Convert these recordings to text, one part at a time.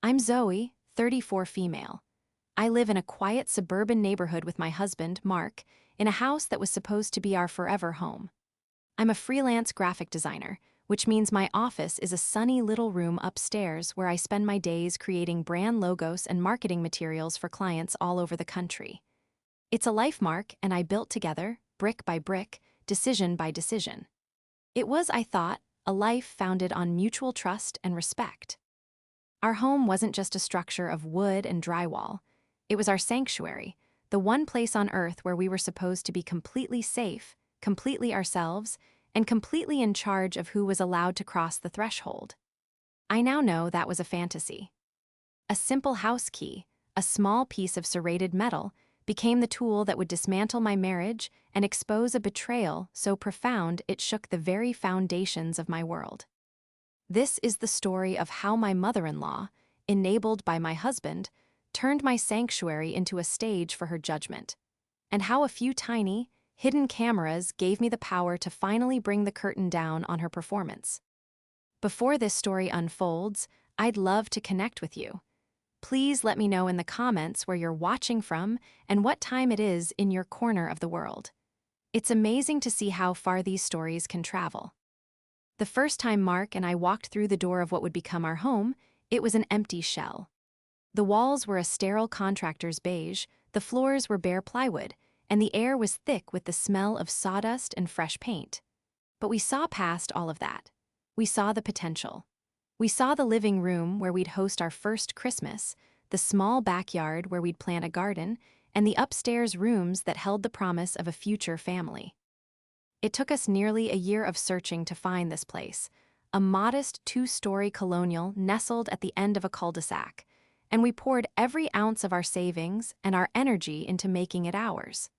I'm Zoe, 34 female. I live in a quiet suburban neighborhood with my husband, Mark, in a house that was supposed to be our forever home. I'm a freelance graphic designer, which means my office is a sunny little room upstairs where I spend my days creating brand logos and marketing materials for clients all over the country. It's a life Mark and I built together, brick by brick, decision by decision. It was, I thought, a life founded on mutual trust and respect. Our home wasn't just a structure of wood and drywall. It was our sanctuary, the one place on earth where we were supposed to be completely safe, completely ourselves, and completely in charge of who was allowed to cross the threshold. I now know that was a fantasy. A simple house key, a small piece of serrated metal, became the tool that would dismantle my marriage and expose a betrayal so profound it shook the very foundations of my world. This is the story of how my mother-in-law, enabled by my husband, turned my sanctuary into a stage for her judgment, and how a few tiny, hidden cameras gave me the power to finally bring the curtain down on her performance. Before this story unfolds, I'd love to connect with you. Please let me know in the comments where you're watching from and what time it is in your corner of the world. It's amazing to see how far these stories can travel. The first time Mark and I walked through the door of what would become our home, it was an empty shell. The walls were a sterile contractor's beige, the floors were bare plywood, and the air was thick with the smell of sawdust and fresh paint. But we saw past all of that. We saw the potential. We saw the living room where we'd host our first Christmas, the small backyard where we'd plant a garden, and the upstairs rooms that held the promise of a future family. It took us nearly a year of searching to find this place, a modest two-story colonial nestled at the end of a cul-de-sac, and we poured every ounce of our savings and our energy into making it ours.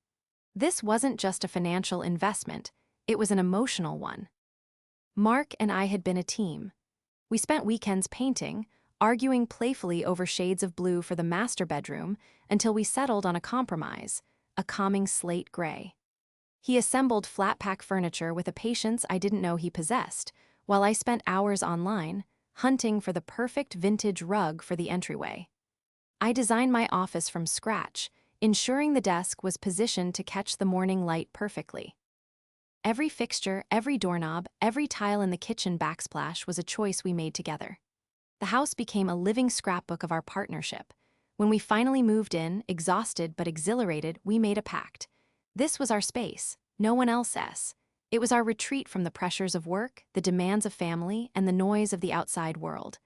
This wasn't just a financial investment, it was an emotional one. Mark and I had been a team. We spent weekends painting, arguing playfully over shades of blue for the master bedroom until we settled on a compromise, a calming slate gray. He assembled flat-pack furniture with a patience I didn't know he possessed, while I spent hours online, hunting for the perfect vintage rug for the entryway. I designed my office from scratch, ensuring the desk was positioned to catch the morning light perfectly. Every fixture, every doorknob, every tile in the kitchen backsplash was a choice we made together. The house became a living scrapbook of our partnership. When we finally moved in, exhausted but exhilarated, we made a pact. This was our space, no one else's. It was our retreat from the pressures of work, the demands of family, and the noise of the outside world.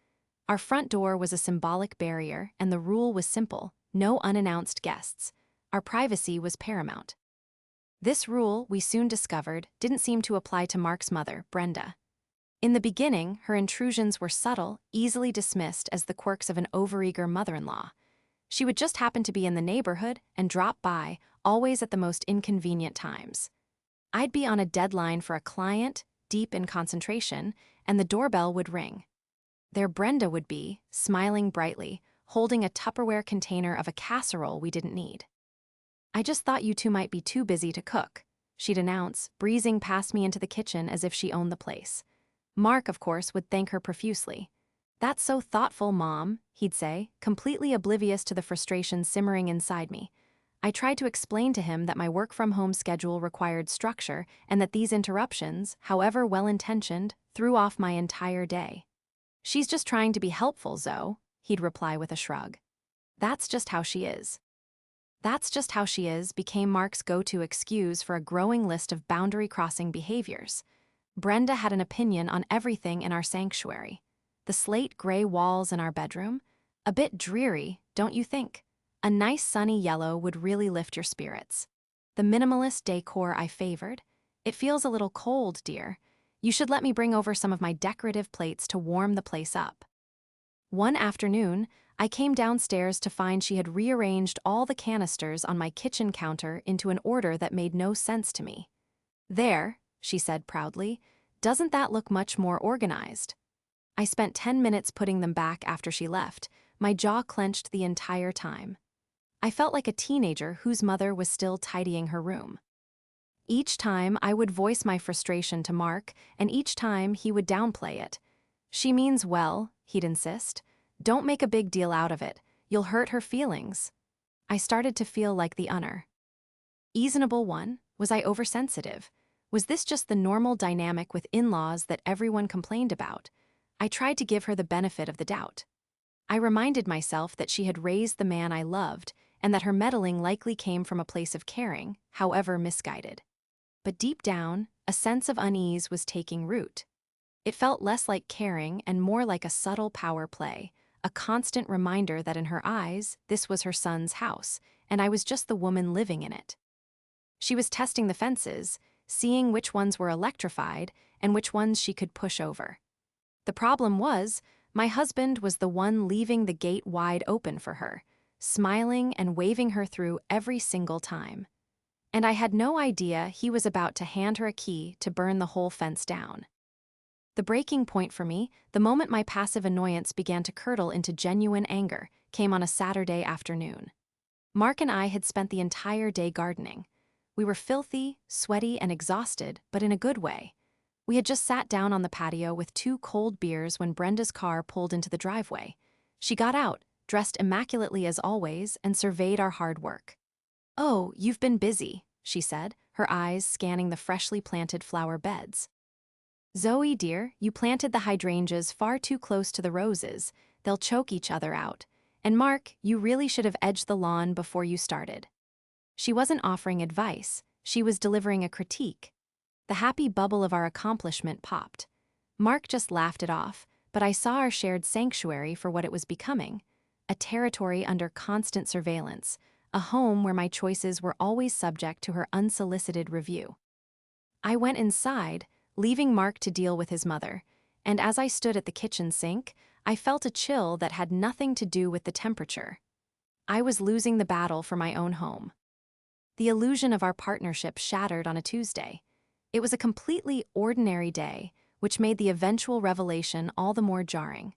Our front door was a symbolic barrier, and the rule was simple: no unannounced guests. Our privacy was paramount. This rule, we soon discovered, didn't seem to apply to Mark's mother, Brenda. In the beginning, her intrusions were subtle, easily dismissed as the quirks of an overeager mother-in-law. She would just happen to be in the neighborhood and drop by, always at the most inconvenient times. I'd be on a deadline for a client, deep in concentration, and the doorbell would ring. There Brenda would be, smiling brightly, holding a Tupperware container of a casserole we didn't need. "I just thought you two might be too busy to cook," she'd announce, breezing past me into the kitchen as if she owned the place. Mark, of course, would thank her profusely. "That's so thoughtful, Mom," he'd say, completely oblivious to the frustration simmering inside me. I tried to explain to him that my work-from-home schedule required structure and that these interruptions, however well-intentioned, threw off my entire day. "She's just trying to be helpful, Zoe," he'd reply with a shrug. "That's just how she is." "That's just how she is" became Mark's go-to excuse for a growing list of boundary-crossing behaviors. Brenda had an opinion on everything in our sanctuary. The slate gray walls in our bedroom? A bit dreary, don't you think? A nice sunny yellow would really lift your spirits. The minimalist decor I favored? "It feels a little cold, dear. You should let me bring over some of my decorative plates to warm the place up." One afternoon, I came downstairs to find she had rearranged all the canisters on my kitchen counter into an order that made no sense to me. "There," she said proudly, "doesn't that look much more organized?" I spent 10 minutes putting them back after she left, my jaw clenched the entire time. I felt like a teenager whose mother was still tidying her room. Each time I would voice my frustration to Mark, and each time he would downplay it. "She means well," he'd insist. Don't make a big deal out of it. You'll hurt her feelings. I started to feel like the unreasonable one. Was I oversensitive? Was this just the normal dynamic with in-laws that everyone complained about? I tried to give her the benefit of the doubt. I reminded myself that she had raised the man I loved, and that her meddling likely came from a place of caring, however misguided. But deep down, a sense of unease was taking root. It felt less like caring and more like a subtle power play, a constant reminder that in her eyes, this was her son's house, and I was just the woman living in it. She was testing the fences, seeing which ones were electrified and which ones she could push over. The problem was, my husband was the one leaving the gate wide open for her, smiling and waving her through every single time. And I had no idea he was about to hand her a key to burn the whole fence down. The breaking point for me, the moment my passive annoyance began to curdle into genuine anger, came on a Saturday afternoon. Mark and I had spent the entire day gardening. We were filthy, sweaty, and exhausted, but in a good way. We had just sat down on the patio with 2 cold beers when Brenda's car pulled into the driveway. She got out, dressed immaculately as always, and surveyed our hard work. "Oh, you've been busy," she said, her eyes scanning the freshly planted flower beds. "Zoe, dear, you planted the hydrangeas far too close to the roses. They'll choke each other out. And Mark, you really should have edged the lawn before you started." She wasn't offering advice, she was delivering a critique. The happy bubble of our accomplishment popped. Mark just laughed it off, but I saw our shared sanctuary for what it was becoming. A territory under constant surveillance, a home where my choices were always subject to her unsolicited review. I went inside, leaving Mark to deal with his mother, and as I stood at the kitchen sink, I felt a chill that had nothing to do with the temperature. I was losing the battle for my own home. The illusion of our partnership shattered on a Tuesday. It was a completely ordinary day, which made the eventual revelation all the more jarring.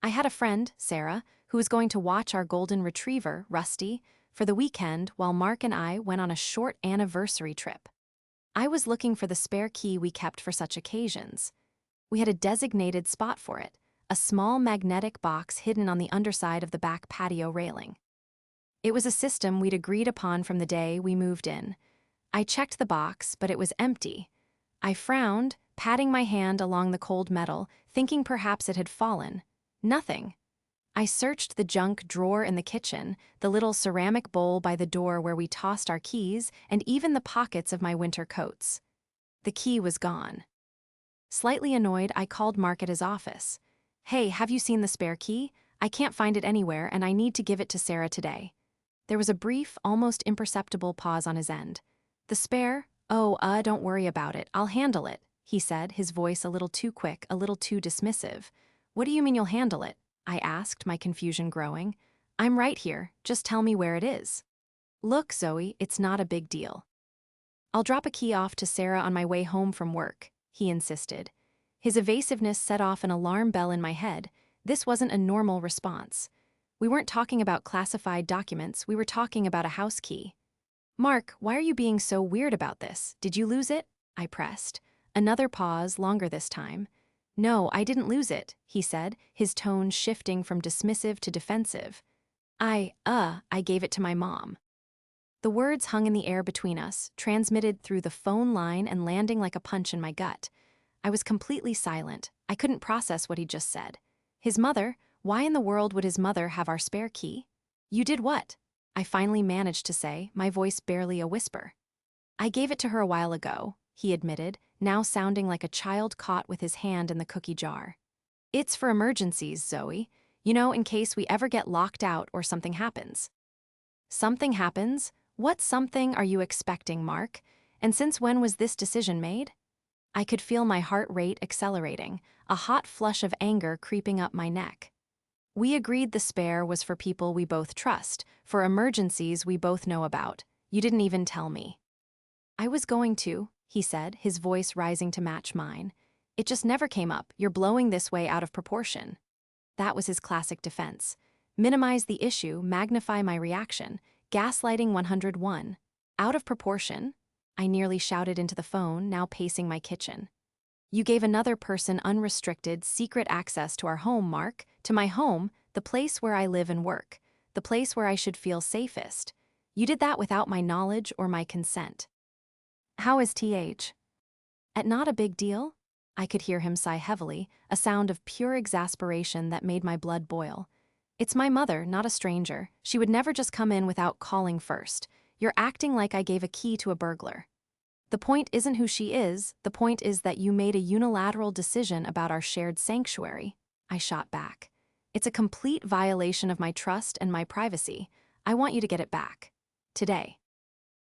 I had a friend, Sarah, who was going to watch our golden retriever, Rusty, for the weekend while Mark and I went on a short anniversary trip. I was looking for the spare key we kept for such occasions. We had a designated spot for it, a small magnetic box hidden on the underside of the back patio railing. It was a system we'd agreed upon from the day we moved in. I checked the box, but it was empty. I frowned, patting my hand along the cold metal, thinking perhaps it had fallen. Nothing. I searched the junk drawer in the kitchen, the little ceramic bowl by the door where we tossed our keys, and even the pockets of my winter coats. The key was gone. Slightly annoyed, I called Mark at his office. "Hey, have you seen the spare key? I can't find it anywhere, and I need to give it to Sarah today." There was a brief, almost imperceptible pause on his end. "The spare? Oh, don't worry about it. I'll handle it," he said, his voice a little too quick, a little too dismissive. "What do you mean you'll handle it?" I asked, my confusion growing. "I'm right here. Just tell me where it is." "Look, Zoe, it's not a big deal." "I'll drop a key off to Sarah on my way home from work," he insisted. His evasiveness set off an alarm bell in my head. This wasn't a normal response. We weren't talking about classified documents, we were talking about a house key. "Mark, why are you being so weird about this? Did you lose it?" I pressed. Another pause, longer this time. "No, I didn't lose it," he said, his tone shifting from dismissive to defensive. I gave it to my mom." The words hung in the air between us, transmitted through the phone line and landing like a punch in my gut. I was completely silent. I couldn't process what he'd just said. His mother? Why in the world would his mother have our spare key? "You did what?" I finally managed to say, my voice barely a whisper. "I gave it to her a while ago," he admitted, now sounding like a child caught with his hand in the cookie jar. "It's for emergencies, Zoe. You know, in case we ever get locked out or something happens." "Something happens? What something are you expecting, Mark? And since when was this decision made?" I could feel my heart rate accelerating, a hot flush of anger creeping up my neck. "We agreed the spare was for people we both trust, for emergencies we both know about. You didn't even tell me." "I was going to," he said, his voice rising to match mine. "It just never came up. You're blowing this way out of proportion." That was his classic defense. Minimize the issue, magnify my reaction. Gaslighting 101. Out of proportion? I nearly shouted into the phone, now pacing my kitchen. "You gave another person unrestricted, secret access to our home, Mark. To my home, the place where I live and work, the place where I should feel safest. You did that without my knowledge or my consent. How is TH? At not a big deal? I could hear him sigh heavily, a sound of pure exasperation that made my blood boil. It's my mother, not a stranger. She would never just come in without calling first. You're acting like I gave a key to a burglar. The point isn't who she is, the point is that you made a unilateral decision about our shared sanctuary. I shot back. It's a complete violation of my trust and my privacy. I want you to get it back. Today.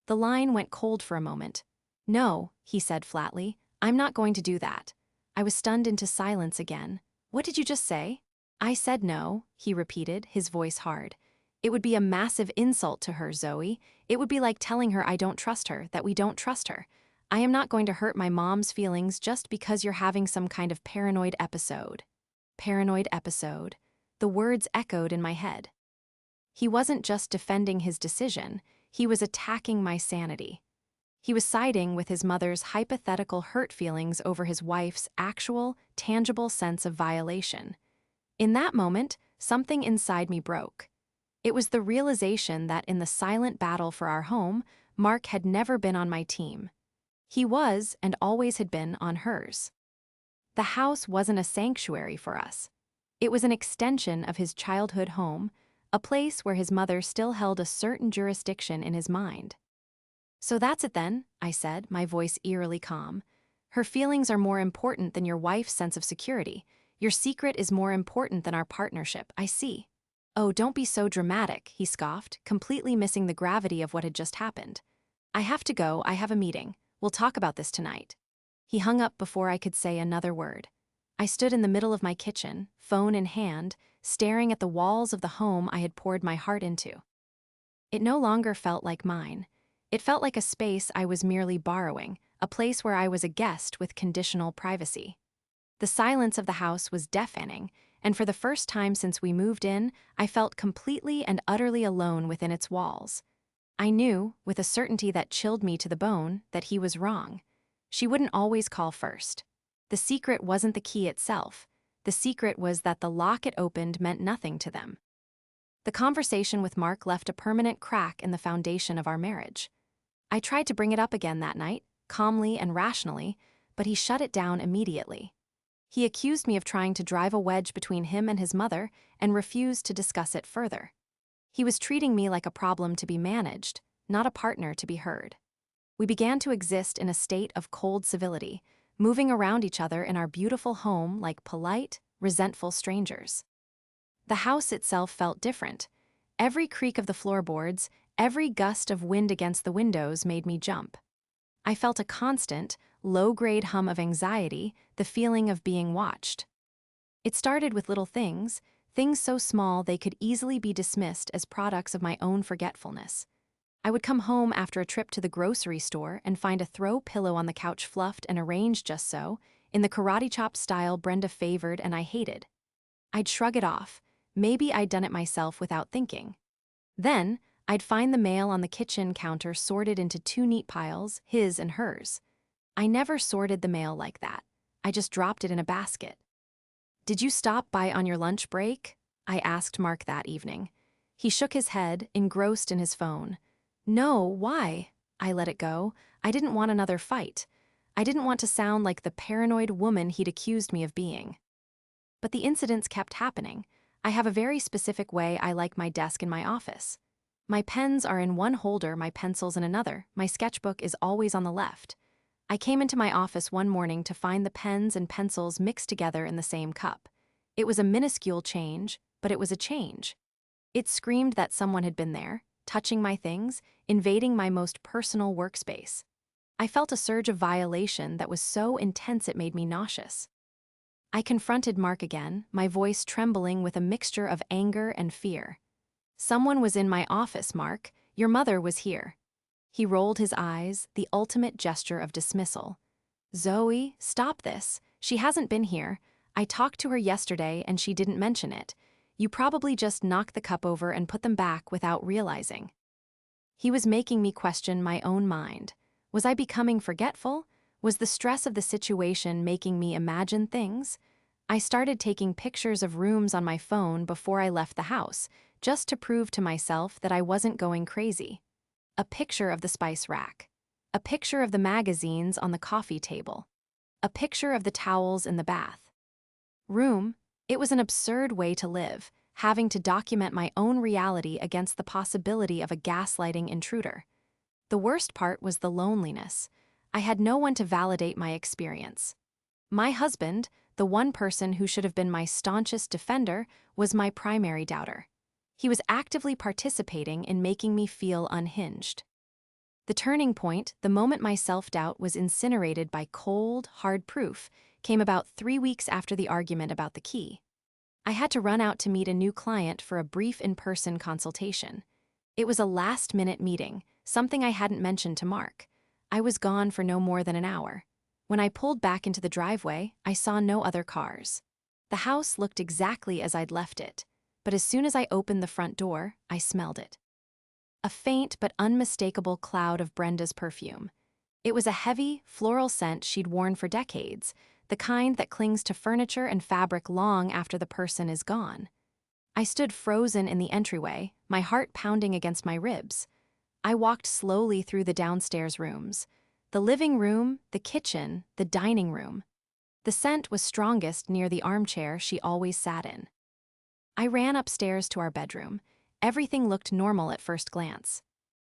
The line went cold for a moment. No, he said flatly, I'm not going to do that. I was stunned into silence again. What did you just say? I said no, he repeated, his voice hard. It would be a massive insult to her, Zoe. It would be like telling her I don't trust her, that we don't trust her. I am not going to hurt my mom's feelings just because you're having some kind of paranoid episode. Paranoid episode. The words echoed in my head. He wasn't just defending his decision, he was attacking my sanity. He was siding with his mother's hypothetical hurt feelings over his wife's actual, tangible sense of violation. In that moment, something inside me broke. It was the realization that in the silent battle for our home, Mark had never been on my team. He was, and always had been, on hers. The house wasn't a sanctuary for us. It was an extension of his childhood home, a place where his mother still held a certain jurisdiction in his mind. So that's it then, I said, my voice eerily calm. Her feelings are more important than your wife's sense of security. Your secret is more important than our partnership, I see. Oh, don't be so dramatic, he scoffed, completely missing the gravity of what had just happened. I have to go, I have a meeting. We'll talk about this tonight. He hung up before I could say another word. I stood in the middle of my kitchen, phone in hand, staring at the walls of the home I had poured my heart into. It no longer felt like mine. It felt like a space I was merely borrowing, a place where I was a guest with conditional privacy. The silence of the house was deafening, and for the first time since we moved in, I felt completely and utterly alone within its walls. I knew, with a certainty that chilled me to the bone, that he was wrong. She wouldn't always call first. The secret wasn't the key itself. The secret was that the lock it opened meant nothing to them. The conversation with Mark left a permanent crack in the foundation of our marriage. I tried to bring it up again that night, calmly and rationally, but he shut it down immediately. He accused me of trying to drive a wedge between him and his mother and refused to discuss it further. He was treating me like a problem to be managed, not a partner to be heard. We began to exist in a state of cold civility, moving around each other in our beautiful home like polite, resentful strangers. The house itself felt different. Every creak of the floorboards, every gust of wind against the windows made me jump. I felt a constant, low-grade hum of anxiety, the feeling of being watched. It started with little things so small they could easily be dismissed as products of my own forgetfulness. I would come home after a trip to the grocery store and find a throw pillow on the couch fluffed and arranged just so, in the karate chop style Brenda favored and I hated. I'd shrug it off. Maybe I'd done it myself without thinking. Then, I'd find the mail on the kitchen counter sorted into two neat piles, his and hers. I never sorted the mail like that. I just dropped it in a basket. Did you stop by on your lunch break? I asked Mark that evening. He shook his head, engrossed in his phone. No, why? I let it go. I didn't want another fight. I didn't want to sound like the paranoid woman he'd accused me of being. But the incidents kept happening. I have a very specific way I like my desk in my office. My pens are in one holder, my pencils in another. My sketchbook is always on the left. I came into my office one morning to find the pens and pencils mixed together in the same cup. It was a minuscule change, but it was a change. It screamed that someone had been there, touching my things, invading my most personal workspace. I felt a surge of violation that was so intense it made me nauseous. I confronted Mark again, my voice trembling with a mixture of anger and fear. Someone was in my office, Mark. Your mother was here. He rolled his eyes, the ultimate gesture of dismissal. Zoe, stop this. She hasn't been here. I talked to her yesterday and she didn't mention it. You probably just knocked the cup over and put them back without realizing. He was making me question my own mind. Was I becoming forgetful? Was the stress of the situation making me imagine things? I started taking pictures of rooms on my phone before I left the house, just to prove to myself that I wasn't going crazy. A picture of the spice rack. A picture of the magazines on the coffee table. A picture of the towels in the bath. Room, it was an absurd way to live, having to document my own reality against the possibility of a gaslighting intruder. The worst part was the loneliness. I had no one to validate my experience. My husband, the one person who should have been my staunchest defender, was my primary doubter. He was actively participating in making me feel unhinged. The turning point, the moment my self-doubt was incinerated by cold, hard proof, came about 3 weeks after the argument about the key. I had to run out to meet a new client for a brief in-person consultation. It was a last-minute meeting, something I hadn't mentioned to Mark. I was gone for no more than an hour. When I pulled back into the driveway, I saw no other cars. The house looked exactly as I'd left it, but as soon as I opened the front door, I smelled it. A faint but unmistakable cloud of Brenda's perfume. It was a heavy, floral scent she'd worn for decades, the kind that clings to furniture and fabric long after the person is gone. I stood frozen in the entryway, my heart pounding against my ribs. I walked slowly through the downstairs rooms. The living room, the kitchen, the dining room. The scent was strongest near the armchair she always sat in. I ran upstairs to our bedroom. Everything looked normal at first glance.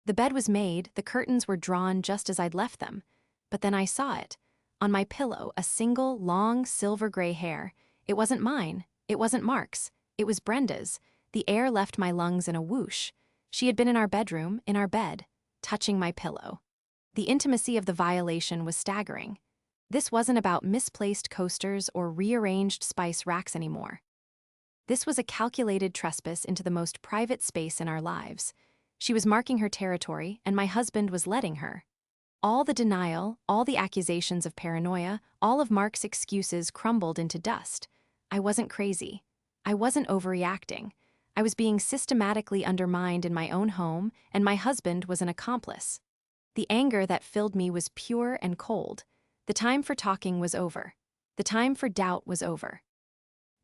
The bed was made, the curtains were drawn just as I'd left them. But then I saw it. On my pillow, a single, long, silver-gray hair. It wasn't mine. It wasn't Mark's. It was Brenda's. The air left my lungs in a whoosh. She had been in our bedroom, in our bed, touching my pillow. The intimacy of the violation was staggering. This wasn't about misplaced coasters or rearranged spice racks anymore. This was a calculated trespass into the most private space in our lives. She was marking her territory, and my husband was letting her. All the denial, all the accusations of paranoia, all of Mark's excuses crumbled into dust. I wasn't crazy. I wasn't overreacting. I was being systematically undermined in my own home, and my husband was an accomplice. The anger that filled me was pure and cold. The time for talking was over. The time for doubt was over.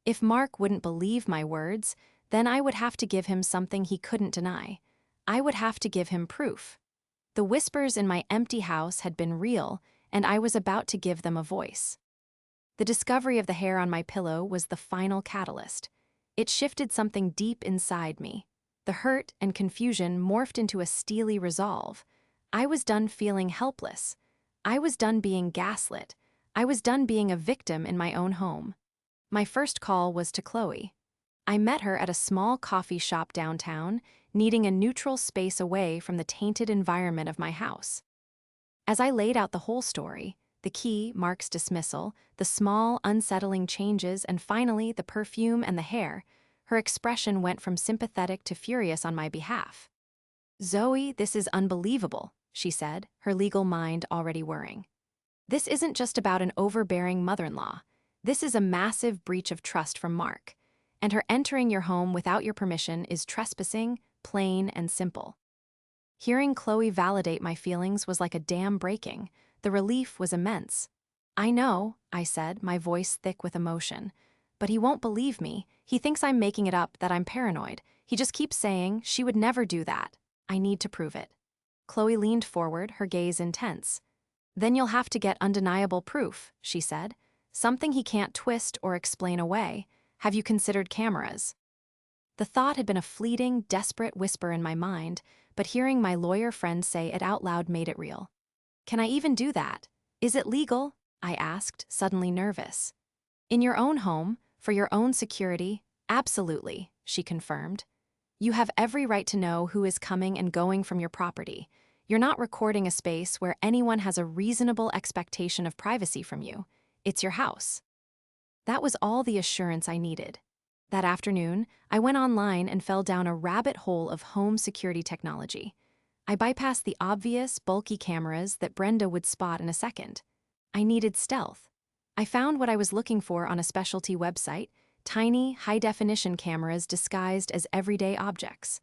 If Mark wouldn't believe my words, then I would have to give him something he couldn't deny. I would have to give him proof. The whispers in my empty house had been real, and I was about to give them a voice. The discovery of the hair on my pillow was the final catalyst. It shifted something deep inside me. The hurt and confusion morphed into a steely resolve. I was done feeling helpless. I was done being gaslit. I was done being a victim in my own home. My first call was to Chloe. I met her at a small coffee shop downtown, needing a neutral space away from the tainted environment of my house. As I laid out the whole story, the key, Mark's dismissal, the small, unsettling changes, and finally the perfume and the hair, her expression went from sympathetic to furious on my behalf. "Zoe, this is unbelievable," she said, her legal mind already whirring. "This isn't just about an overbearing mother-in-law. This is a massive breach of trust from Mark. And her entering your home without your permission is trespassing, plain and simple." Hearing Chloe validate my feelings was like a dam breaking. The relief was immense. "I know," I said, my voice thick with emotion. "But he won't believe me. He thinks I'm making it up, that I'm paranoid. He just keeps saying, she would never do that. I need to prove it." Chloe leaned forward, her gaze intense. "Then you'll have to get undeniable proof," she said. "Something he can't twist or explain away. Have you considered cameras?" The thought had been a fleeting, desperate whisper in my mind, but hearing my lawyer friend say it out loud made it real. "Can I even do that? Is it legal?" I asked, suddenly nervous. "In your own home, for your own security, absolutely," she confirmed. "You have every right to know who is coming and going from your property. You're not recording a space where anyone has a reasonable expectation of privacy from you. It's your house." That was all the assurance I needed. That afternoon, I went online and fell down a rabbit hole of home security technology. I bypassed the obvious, bulky cameras that Brenda would spot in a second. I needed stealth. I found what I was looking for on a specialty website: tiny, high-definition cameras disguised as everyday objects.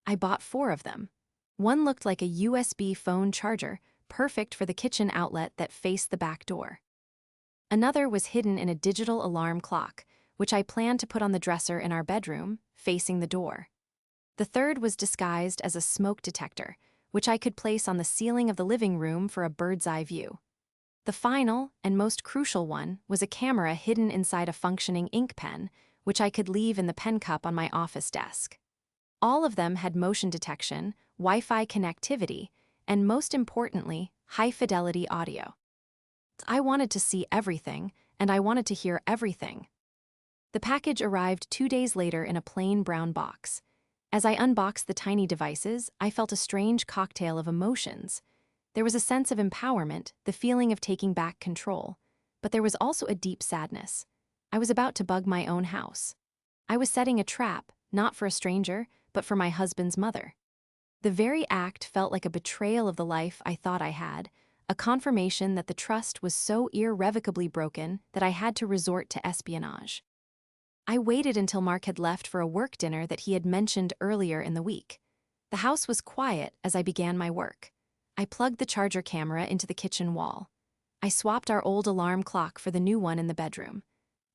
I bought 4 of them. One looked like a USB phone charger, perfect for the kitchen outlet that faced the back door. Another was hidden in a digital alarm clock, which I planned to put on the dresser in our bedroom, facing the door. The third was disguised as a smoke detector, which I could place on the ceiling of the living room for a bird's-eye view. The final, and most crucial one, was a camera hidden inside a functioning ink pen, which I could leave in the pen cup on my office desk. All of them had motion detection, Wi-Fi connectivity, and most importantly, high-fidelity audio. I wanted to see everything, and I wanted to hear everything. The package arrived 2 days later in a plain brown box. As I unboxed the tiny devices, I felt a strange cocktail of emotions. There was a sense of empowerment, the feeling of taking back control. But there was also a deep sadness. I was about to bug my own house. I was setting a trap, not for a stranger, but for my husband's mother. The very act felt like a betrayal of the life I thought I had, a confirmation that the trust was so irrevocably broken that I had to resort to espionage. I waited until Mark had left for a work dinner that he had mentioned earlier in the week. The house was quiet as I began my work. I plugged the charger camera into the kitchen wall. I swapped our old alarm clock for the new one in the bedroom.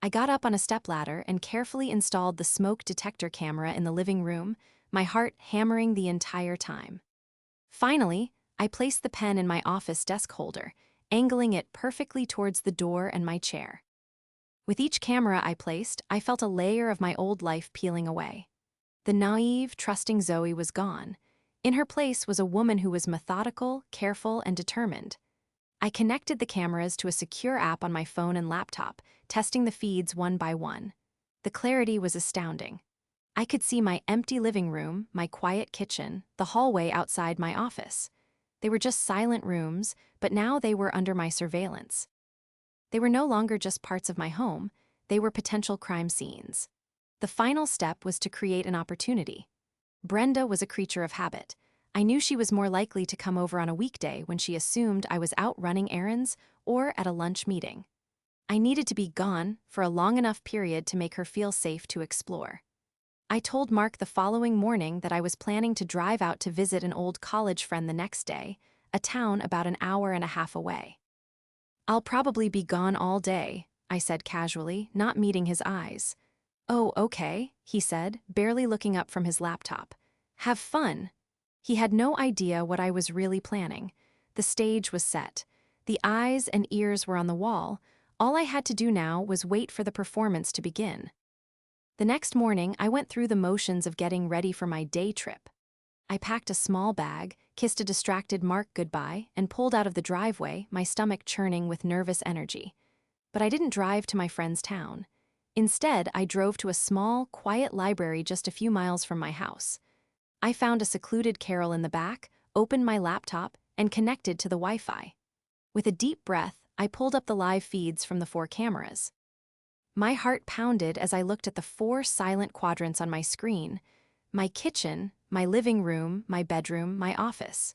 I got up on a stepladder and carefully installed the smoke detector camera in the living room, my heart hammering the entire time. Finally, I placed the pen in my office desk holder, angling it perfectly towards the door and my chair. With each camera I placed, I felt a layer of my old life peeling away. The naive, trusting Zoe was gone. In her place was a woman who was methodical, careful, and determined. I connected the cameras to a secure app on my phone and laptop, testing the feeds one by one. The clarity was astounding. I could see my empty living room, my quiet kitchen, the hallway outside my office. They were just silent rooms, but now they were under my surveillance. They were no longer just parts of my home, they were potential crime scenes. The final step was to create an opportunity. Brenda was a creature of habit. I knew she was more likely to come over on a weekday when she assumed I was out running errands or at a lunch meeting. I needed to be gone for a long enough period to make her feel safe to explore. I told Mark the following morning that I was planning to drive out to visit an old college friend the next day, a town about an hour and a half away. "I'll probably be gone all day," I said casually, not meeting his eyes. "Oh, okay," he said, barely looking up from his laptop. "Have fun." He had no idea what I was really planning. The stage was set. The eyes and ears were on the wall. All I had to do now was wait for the performance to begin. The next morning, I went through the motions of getting ready for my day trip. I packed a small bag, kissed a distracted Mark goodbye, and pulled out of the driveway, my stomach churning with nervous energy. But I didn't drive to my friend's town. Instead, I drove to a small, quiet library just a few miles from my house. I found a secluded carrel in the back, opened my laptop, and connected to the Wi-Fi. With a deep breath, I pulled up the live feeds from the 4 cameras. My heart pounded as I looked at the 4 silent quadrants on my screen: my kitchen, my living room, my bedroom, my office.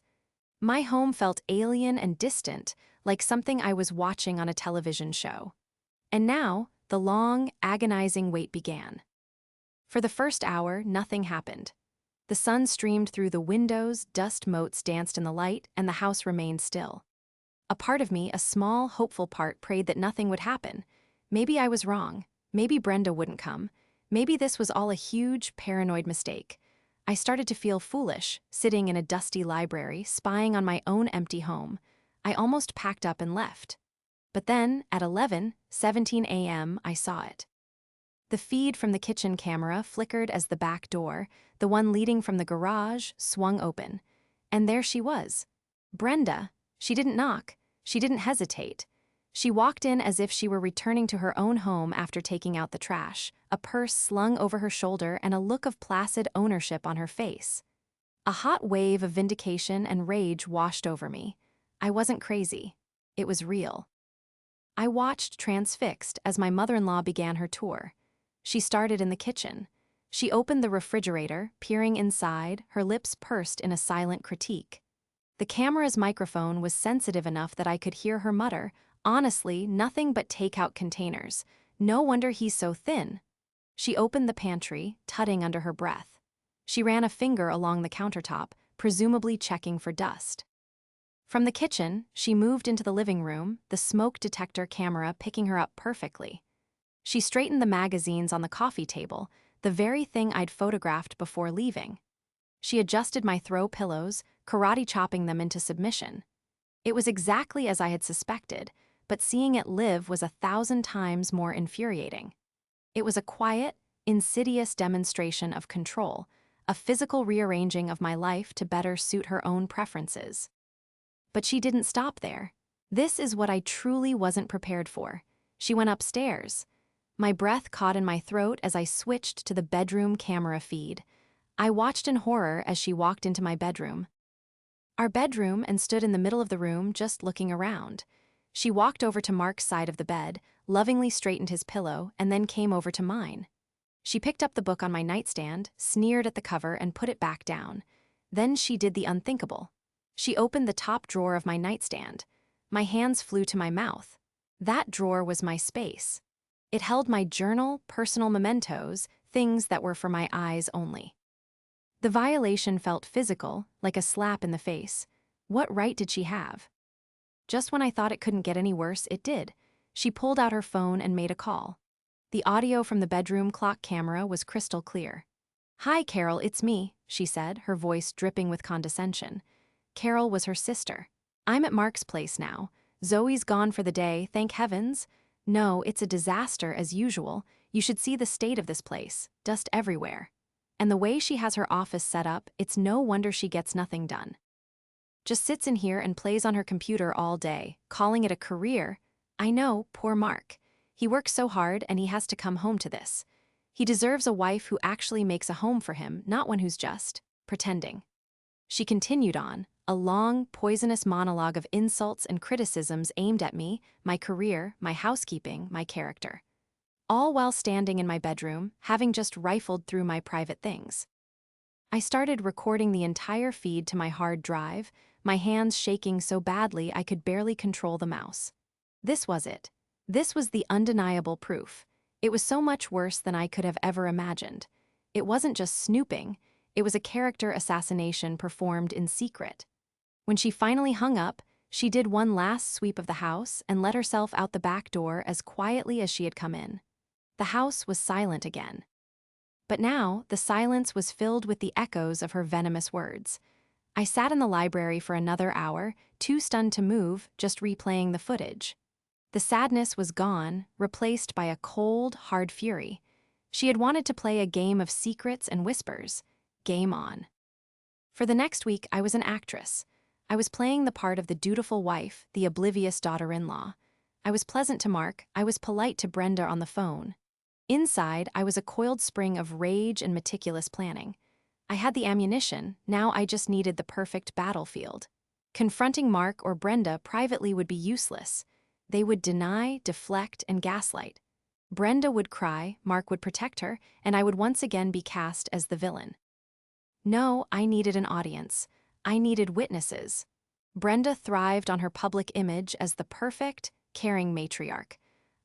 My home felt alien and distant, like something I was watching on a television show. And now, the long, agonizing wait began. For the first hour, nothing happened. The sun streamed through the windows, dust motes danced in the light, and the house remained still. A part of me, a small, hopeful part, prayed that nothing would happen. Maybe I was wrong. Maybe Brenda wouldn't come. Maybe this was all a huge, paranoid mistake. I started to feel foolish, sitting in a dusty library, spying on my own empty home. I almost packed up and left. But then, at 11:17 a.m., I saw it. The feed from the kitchen camera flickered as the back door, the one leading from the garage, swung open. And there she was. Brenda. She didn't knock. She didn't hesitate. She walked in as if she were returning to her own home after taking out the trash, a purse slung over her shoulder and a look of placid ownership on her face. A hot wave of vindication and rage washed over me. I wasn't crazy. It was real. I watched transfixed as my mother-in-law began her tour. She started in the kitchen. She opened the refrigerator, peering inside, her lips pursed in a silent critique. The camera's microphone was sensitive enough that I could hear her mutter, "Honestly, nothing but takeout containers. No wonder he's so thin." She opened the pantry, tutting under her breath. She ran a finger along the countertop, presumably checking for dust. From the kitchen, she moved into the living room, the smoke detector camera picking her up perfectly. She straightened the magazines on the coffee table, the very thing I'd photographed before leaving. She adjusted my throw pillows, karate chopping them into submission. It was exactly as I had suspected, but seeing it live was 1,000 times more infuriating. It was a quiet, insidious demonstration of control, a physical rearranging of my life to better suit her own preferences. But she didn't stop there. This is what I truly wasn't prepared for. She went upstairs. My breath caught in my throat as I switched to the bedroom camera feed. I watched in horror as she walked into my bedroom. Our bedroom, and stood in the middle of the room just looking around. She walked over to Mark's side of the bed, lovingly straightened his pillow, and then came over to mine. She picked up the book on my nightstand, sneered at the cover, and put it back down. Then she did the unthinkable. She opened the top drawer of my nightstand. My hands flew to my mouth. That drawer was my space. It held my journal, personal mementos, things that were for my eyes only. The violation felt physical, like a slap in the face. What right did she have? Just when I thought it couldn't get any worse, it did. She pulled out her phone and made a call. The audio from the bedroom clock camera was crystal clear. "Hi, Carol, it's me," she said, her voice dripping with condescension. Carol was her sister. "I'm at Mark's place now. Zoe's gone for the day, thank heavens. No, it's a disaster as usual. You should see the state of this place, dust everywhere. And the way she has her office set up, it's no wonder she gets nothing done. Just sits in here and plays on her computer all day, calling it a career. I know, poor Mark. He works so hard and he has to come home to this. He deserves a wife who actually makes a home for him, not one who's just pretending." She continued on, a long, poisonous monologue of insults and criticisms aimed at me, my career, my housekeeping, my character. All while standing in my bedroom, having just rifled through my private things. I started recording the entire feed to my hard drive, my hands shaking so badly I could barely control the mouse. This was it. This was the undeniable proof. It was so much worse than I could have ever imagined. It wasn't just snooping, it was a character assassination performed in secret. When she finally hung up, she did one last sweep of the house and let herself out the back door as quietly as she had come in. The house was silent again. But now, the silence was filled with the echoes of her venomous words. I sat in the library for another hour, too stunned to move, just replaying the footage. The sadness was gone, replaced by a cold, hard fury. She had wanted to play a game of secrets and whispers. Game on. For the next week, I was an actress. I was playing the part of the dutiful wife, the oblivious daughter-in-law. I was pleasant to Mark, I was polite to Brenda on the phone. Inside, I was a coiled spring of rage and meticulous planning. I had the ammunition, now I just needed the perfect battlefield. Confronting Mark or Brenda privately would be useless. They would deny, deflect, and gaslight. Brenda would cry, Mark would protect her, and I would once again be cast as the villain. No, I needed an audience. I needed witnesses. Brenda thrived on her public image as the perfect, caring matriarch.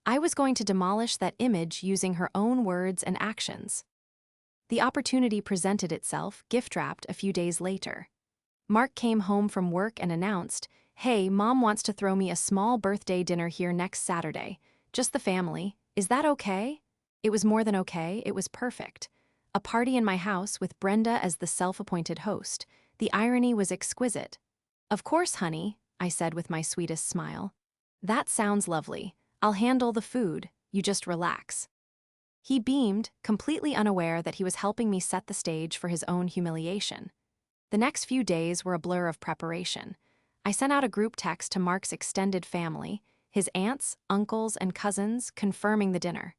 I was going to demolish that image using her own words and actions. The opportunity presented itself, gift-wrapped, a few days later. Mark came home from work and announced, "Hey, Mom wants to throw me a small birthday dinner here next Saturday. Just the family. Is that okay?" It was more than okay, it was perfect. A party in my house with Brenda as the self-appointed host. The irony was exquisite. "Of course, honey," I said with my sweetest smile. "That sounds lovely. I'll handle the food, you just relax." He beamed, completely unaware that he was helping me set the stage for his own humiliation. The next few days were a blur of preparation. I sent out a group text to Mark's extended family, his aunts, uncles, and cousins, confirming the dinner.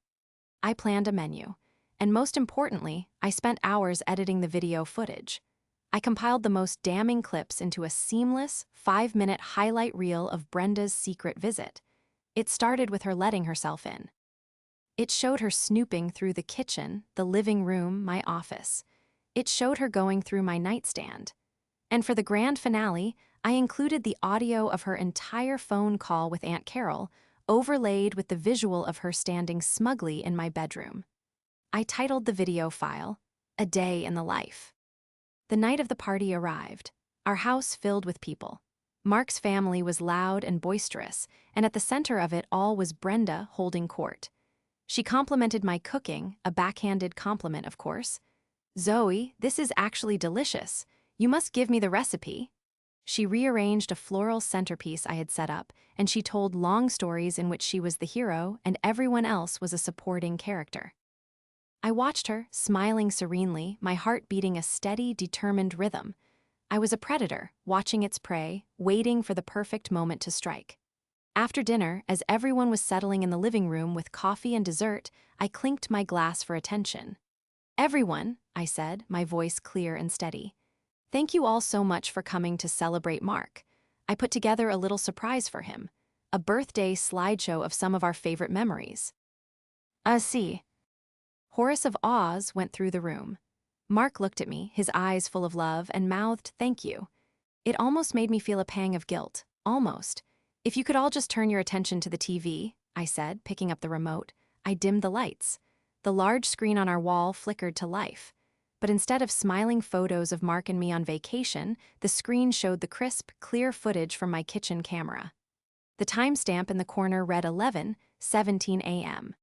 I planned a menu. And most importantly, I spent hours editing the video footage. I compiled the most damning clips into a seamless, 5-minute highlight reel of Brenda's secret visit. It started with her letting herself in. It showed her snooping through the kitchen, the living room, my office. It showed her going through my nightstand. And for the grand finale, I included the audio of her entire phone call with Aunt Carol, overlaid with the visual of her standing smugly in my bedroom. I titled the video file, "A Day in the Life." The night of the party arrived, our house filled with people. Mark's family was loud and boisterous, and at the center of it all was Brenda holding court. She complimented my cooking, a backhanded compliment, of course. "Zoe, this is actually delicious. You must give me the recipe." She rearranged a floral centerpiece I had set up, and she told long stories in which she was the hero and everyone else was a supporting character. I watched her, smiling serenely, my heart beating a steady, determined rhythm. I was a predator, watching its prey, waiting for the perfect moment to strike. After dinner, as everyone was settling in the living room with coffee and dessert, I clinked my glass for attention. "Everyone," I said, my voice clear and steady. "Thank you all so much for coming to celebrate Mark. I put together a little surprise for him, a birthday slideshow of some of our favorite memories." See. Chorus of ahs went through the room. Mark looked at me, his eyes full of love, and mouthed, "Thank you." It almost made me feel a pang of guilt. Almost. "If you could all just turn your attention to the TV, I said, picking up the remote. I dimmed the lights. The large screen on our wall flickered to life. But instead of smiling photos of Mark and me on vacation, the screen showed the crisp, clear footage from my kitchen camera. The timestamp in the corner read 11:17 a.m.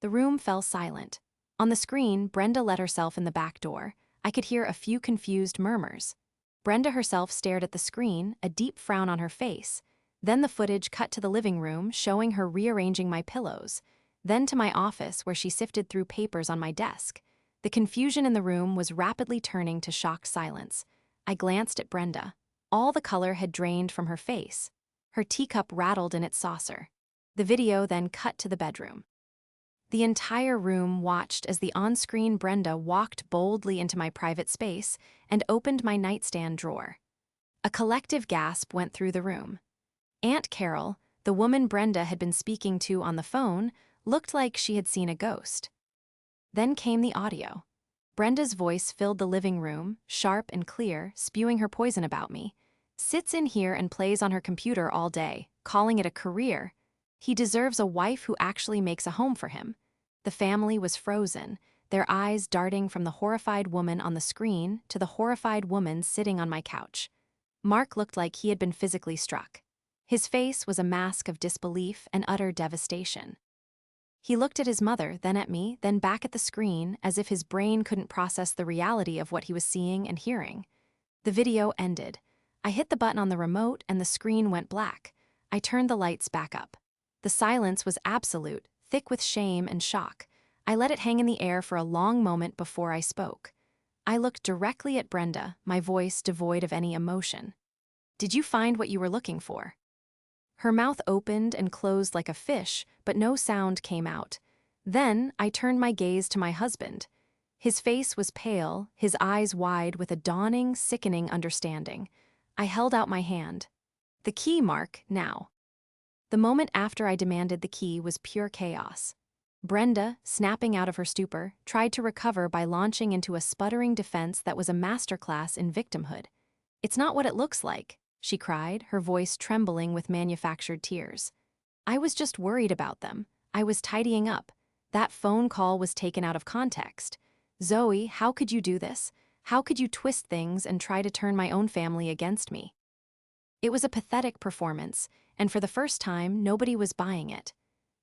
The room fell silent. On the screen, Brenda let herself in the back door. I could hear a few confused murmurs. Brenda herself stared at the screen, a deep frown on her face. Then the footage cut to the living room, showing her rearranging my pillows. Then to my office, where she sifted through papers on my desk. The confusion in the room was rapidly turning to shocked silence. I glanced at Brenda. All the color had drained from her face. Her teacup rattled in its saucer. The video then cut to the bedroom. The entire room watched as the on-screen Brenda walked boldly into my private space and opened my nightstand drawer. A collective gasp went through the room. Aunt Carol, the woman Brenda had been speaking to on the phone, looked like she had seen a ghost. Then came the audio. Brenda's voice filled the living room, sharp and clear, spewing her poison about me. "Sits in here and plays on her computer all day, calling it a career. He deserves a wife who actually makes a home for him." The family was frozen, their eyes darting from the horrified woman on the screen to the horrified woman sitting on my couch. Mark looked like he had been physically struck. His face was a mask of disbelief and utter devastation. He looked at his mother, then at me, then back at the screen, as if his brain couldn't process the reality of what he was seeing and hearing. The video ended. I hit the button on the remote and the screen went black. I turned the lights back up. The silence was absolute, thick with shame and shock. I let it hang in the air for a long moment before I spoke. I looked directly at Brenda, my voice devoid of any emotion. "Did you find what you were looking for?" Her mouth opened and closed like a fish, but no sound came out. Then I turned my gaze to my husband. His face was pale, his eyes wide with a dawning, sickening understanding. I held out my hand. "The key, Mark, now." The moment after I demanded the key was pure chaos. Brenda, snapping out of her stupor, tried to recover by launching into a sputtering defense that was a masterclass in victimhood. "It's not what it looks like," she cried, her voice trembling with manufactured tears. "I was just worried about them. I was tidying up. That phone call was taken out of context. Zoe, how could you do this? How could you twist things and try to turn my own family against me?" It was a pathetic performance, and for the first time, nobody was buying it.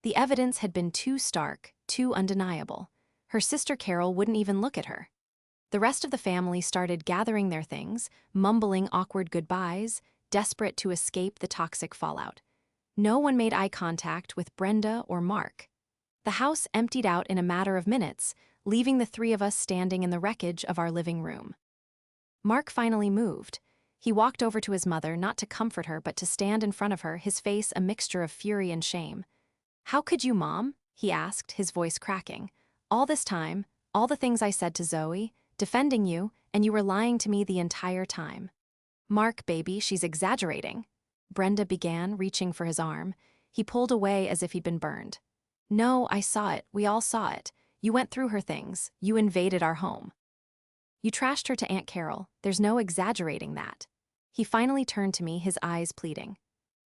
The evidence had been too stark, too undeniable. Her sister Carol wouldn't even look at her. The rest of the family started gathering their things, mumbling awkward goodbyes, desperate to escape the toxic fallout. No one made eye contact with Brenda or Mark. The house emptied out in a matter of minutes, leaving the three of us standing in the wreckage of our living room. Mark finally moved. He walked over to his mother, not to comfort her, but to stand in front of her, his face a mixture of fury and shame. "How could you, Mom?" he asked, his voice cracking. "All this time, all the things I said to Zoe, defending you, and you were lying to me the entire time." "Mark, baby, she's exaggerating." Brenda began, reaching for his arm. He pulled away as if he'd been burned. "No, I saw it. We all saw it. You went through her things. You invaded our home. You trashed her to Aunt Carol. There's no exaggerating that." He finally turned to me, his eyes pleading.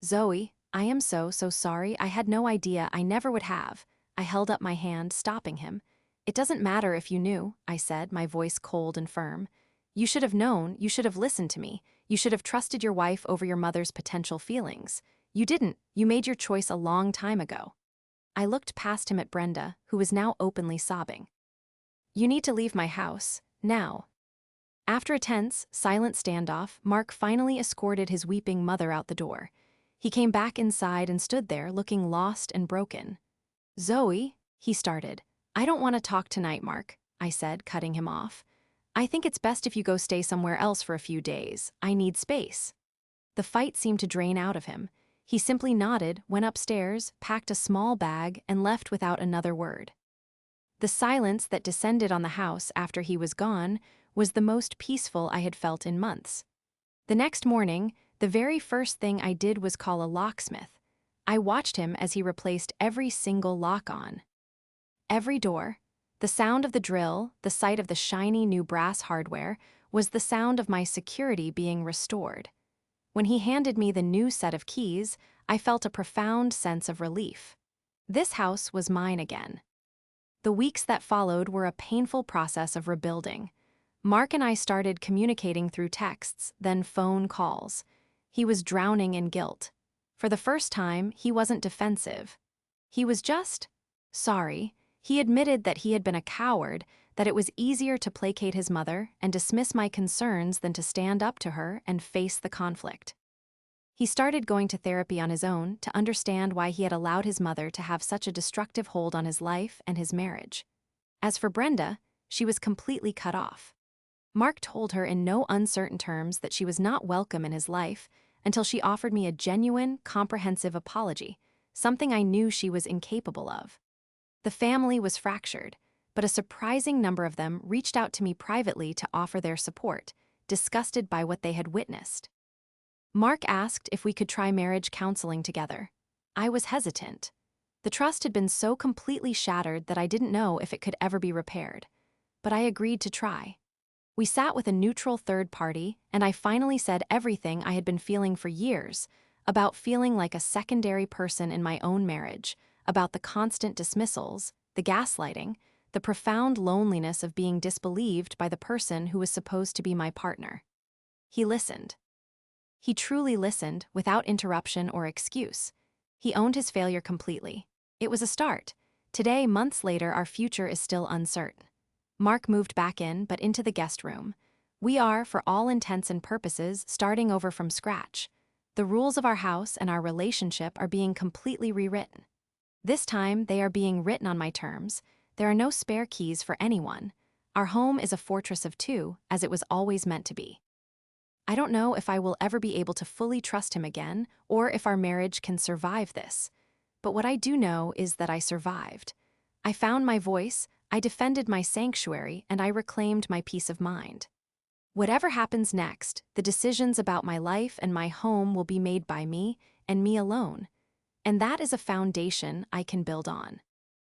"Zoe, I am so sorry. I had no idea. I never would have." I held up my hand, stopping him. "It doesn't matter if you knew," I said, my voice cold and firm. You should have known, you should have listened to me, you should have trusted your wife over your mother's potential feelings. You didn't, you made your choice a long time ago. I looked past him at Brenda, who was now openly sobbing. You need to leave my house, now. After a tense, silent standoff, Mark finally escorted his weeping mother out the door. He came back inside and stood there, looking lost and broken. Zoe, he started. I don't want to talk tonight, Mark, I said, cutting him off. I think it's best if you go stay somewhere else for a few days. I need space. The fight seemed to drain out of him. He simply nodded, went upstairs, packed a small bag, and left without another word. The silence that descended on the house after he was gone was the most peaceful I had felt in months. The next morning, the very first thing I did was call a locksmith. I watched him as he replaced every single lock on. Every door, the sound of the drill, the sight of the shiny new brass hardware, was the sound of my security being restored. When he handed me the new set of keys, I felt a profound sense of relief. This house was mine again. The weeks that followed were a painful process of rebuilding. Mark and I started communicating through texts, then phone calls. He was drowning in guilt. For the first time, he wasn't defensive. He was just sorry. He admitted that he had been a coward, that it was easier to placate his mother and dismiss my concerns than to stand up to her and face the conflict. He started going to therapy on his own to understand why he had allowed his mother to have such a destructive hold on his life and his marriage. As for Brenda, she was completely cut off. Mark told her in no uncertain terms that she was not welcome in his life until she offered me a genuine, comprehensive apology, something I knew she was incapable of. The family was fractured, but a surprising number of them reached out to me privately to offer their support, disgusted by what they had witnessed. Mark asked if we could try marriage counseling together. I was hesitant. The trust had been so completely shattered that I didn't know if it could ever be repaired. But I agreed to try. We sat with a neutral third party, and I finally said everything I had been feeling for years, about feeling like a secondary person in my own marriage, about the constant dismissals, the gaslighting, the profound loneliness of being disbelieved by the person who was supposed to be my partner. He listened. He truly listened, without interruption or excuse. He owned his failure completely. It was a start. Today, months later, our future is still uncertain. Mark moved back in, but into the guest room. We are, for all intents and purposes, starting over from scratch. The rules of our house and our relationship are being completely rewritten. This time, they are being written on my terms. There are no spare keys for anyone. Our home is a fortress of two, as it was always meant to be. I don't know if I will ever be able to fully trust him again, or if our marriage can survive this. But what I do know is that I survived. I found my voice, I defended my sanctuary, and I reclaimed my peace of mind. Whatever happens next, the decisions about my life and my home will be made by me, and me alone. And that is a foundation I can build on.